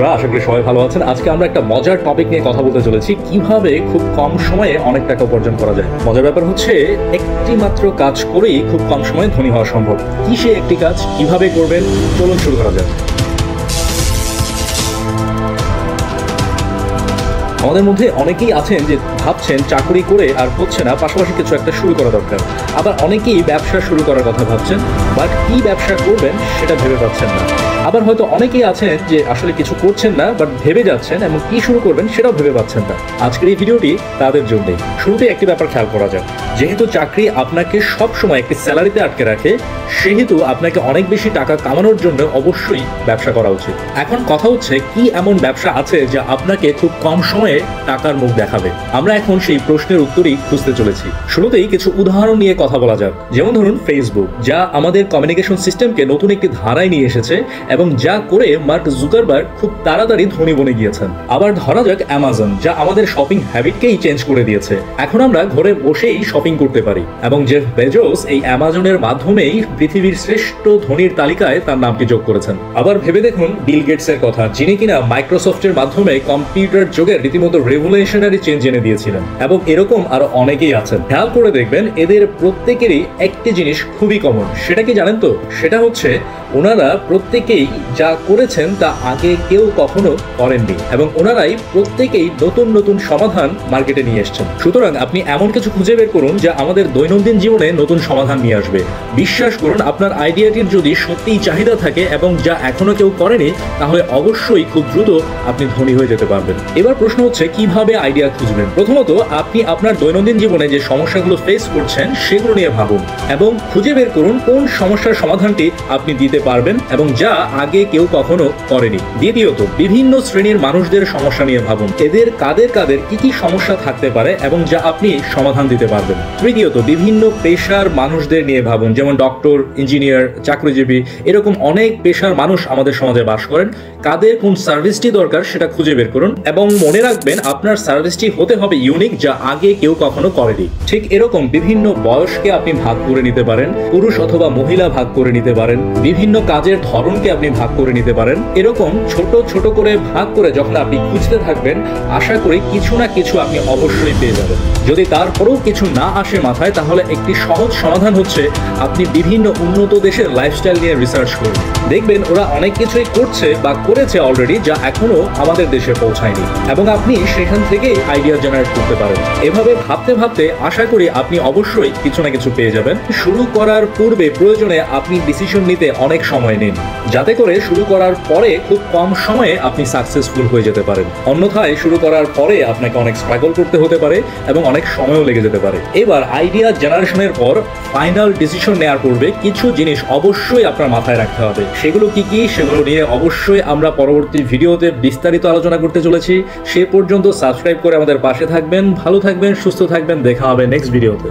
বন্ধুরা, আশা করি সবাই ভালো আছেন। আজকে আমরা একটা মজার টপিক নিয়ে কথা বলতে চলেছি, কিভাবে খুব কম সময়ে অনেক টাকা উপার্জন করা যায়। মজার ব্যাপার হচ্ছে একটি মাত্র কাজ করেই খুব কম সময়ে ধনী হওয়া সম্ভব। কি সে একটি কাজ, কিভাবে করবেন, চলুন শুরু করা যাক। আমাদের মধ্যে অনেকেই আছেন যে ভাবছেন চাকরি করে আর হচ্ছে না, পাশাপাশি কিছু একটা শুরু করা দরকার। আবার অনেকেই ব্যবসা শুরু করার কথা ভাবছেন, বাট কি ব্যবসা করবেন সেটা ভেবে পাচ্ছেন না। আবার হয়তো অনেকেই আছেন যে আসলে কিছু করছেন না, বাট ভেবে যাচ্ছেন এবং কি শুরু করবেন সেটাও ভেবে পাচ্ছেন না। আজকের এই ভিডিওটি তাদের জন্যই। শুরুতে একটি ব্যাপার খেয়াল করা যাক, যেহেতু চাকরি আপনাকে সব সময় একটি স্যালারিতে আটকে রাখে, সেহেতু আপনাকে অনেক বেশি টাকা কামানোর জন্য অবশ্যই ব্যবসা করা উচিত। এখন কথা হচ্ছে, কি এমন ব্যবসা আছে যা আপনাকে খুব কম সময়ে টাকার মুখ দেখাবে? আমরা এখন সেই প্রশ্নের উত্তরই খুঁজতে চলেছি। শুরুতেই কিছু উদাহরণ নিয়ে কথা বলা যাক। যেমন ধরুন ফেসবুক, যা আমাদের কমিউনিকেশন সিস্টেমকে নতুন একটি ধারায় নিয়ে এসেছে এবং যা করে মার্ক জুকারবার্গ খুব তাড়াতাড়ি ধনী বনে গিয়েছেন। আবার ধরা যাক অ্যামাজন, যা আমাদের শপিং হ্যাবিটকেই চেঞ্জ করে দিয়েছে। এখন আমরা ঘরে বসেই শপিং করতে পারি এবং জেফ বেজোস এই অ্যামাজনের মাধ্যমেই পৃথিবীর শ্রেষ্ঠ ধনীর তালিকায় তার নামটি যোগ করেছেন। আবার ভেবে দেখুন বিল গেটসের কথা, যিনি কিনা মাইক্রোসফটের মাধ্যমে কম্পিউটার যুগের রীতিমতো রেভলিউশনারি চেঞ্জ এনে দিয়েছিলেন। এবং এরকম আরো অনেকেই আছেন। খেয়াল করে দেখবেন এদের প্রত্যেকেরই একটি জিনিস খুবই কমন। সেটা কি জানেন তো? সেটা হচ্ছে ওনারা প্রত্যেকেই যা করেছেন তা আগে কেউ কখনো করেননি এবং ওনারাই প্রত্যেকেই নতুন নতুন সমাধান মার্কেটে নিয়ে এসেছেন। সুতরাং আপনি এমন কিছু খুঁজে বের করুন যা আমাদের দৈনন্দিন জীবনে নতুন সমাধান নিয়ে আসবে। বিশ্বাস করুন, আপনার আইডিয়াটির যদি সত্যিই চাহিদা থাকে এবং যা এখনো কেউ করেনি, তাহলে অবশ্যই খুব দ্রুত আপনি ধনী হয়ে যেতে পারবেন। এবার প্রশ্ন হচ্ছে, কিভাবে আইডিয়া খুঁজবেন? প্রথমত, আপনি আপনার দৈনন্দিন জীবনে যে সমস্যাগুলো ফেস করছেন সেগুলো নিয়ে ভাবুন এবং খুঁজে বের করুন কোন সমস্যার সমাধানটি আপনি দিতে পারবেন এবং যা আগে কেউ কখনো করেনি। দ্বিতীয়ত, বিভিন্ন শ্রেণীর মানুষদের সমস্যা নিয়ে ভাবুন। এদের কাদের কাদের কি কি সমস্যা থাকতে পারে এবং যা আপনি সমাধান দিতে পারবেন। তৃতীয়ত, বিভিন্ন পেশার মানুষদের নিয়ে ভাবুন, যেমন ডক্টর, ইঞ্জিনিয়ার, চাকরিজীবী, এরকম অনেক পেশার মানুষ আমাদের সমাজে বাস করেন। কাদের কোন সার্ভিসটি দরকার সেটা খুঁজে বের করুন এবং মনে রাখবেন আপনার সার্ভিসটি হতে হবে ইউনিক, যা আগে কেউ কখনো করেনি। ঠিক এরকম বিভিন্ন বয়সকে আপনি ভাগ করে নিতে পারেন, পুরুষ অথবা মহিলা ভাগ করে নিতে পারেন, বিভিন্ন কাজের ধরনকে আপনি ভাগ করে নিতে পারেন। এরকম ছোট ছোট করে ভাগ করে যখন আপনি খুঁজতে থাকবেন, আশা করি কিছু না কিছু আপনি অবশ্যই পেয়ে যাবেন। যদি তারপরেও কিছু না আসে মাথায়, তাহলে একটি সহজ সমাধান হচ্ছে আপনি বিভিন্ন উন্নত দেশের লাইফস্টাইল নিয়ে রিসার্চ করুন। দেখবেন ওরা অনেক কিছুই করছে বা করেছে অলরেডি, যা এখনো আমাদের দেশে পৌঁছায়নি এবং আপনি সেখান থেকেই আইডিয়া জেনারেট করতে পারেন। এভাবে ভাবতে ভাবতে আশা করি আপনি অবশ্যই কিছু না কিছু পেয়ে যাবেন। শুরু করার পূর্বে প্রয়োজনে আপনি ডিসিশন নিতে অনেক সময় নিন, যাতে করে শুরু করার পরে খুব কম সময়ে আপনি সাকসেসফুল হয়ে যেতে পারেন। অন্যথায় শুরু করার পরে আপনাকে অনেক স্ট্রাগল করতে হতে পারে এবং অনেক সময়ও লেগে যেতে পারে। এবার আইডিয়া জেনারেশনের পর ফাইনাল ডিসিশন নেওয়ার পূর্বে কিছু জিনিস অবশ্যই আপনার মাথায় রাখতে হবে। সেগুলো কি কি, সেগুলো নিয়ে অবশ্যই আমরা পরবর্তী ভিডিওতে বিস্তারিত আলোচনা করতে চলেছি। সে পর্যন্ত সাবস্ক্রাইব করে আমাদের পাশে থাকবেন। ভালো থাকবেন, সুস্থ থাকবেন। দেখা হবে নেক্সট ভিডিওতে।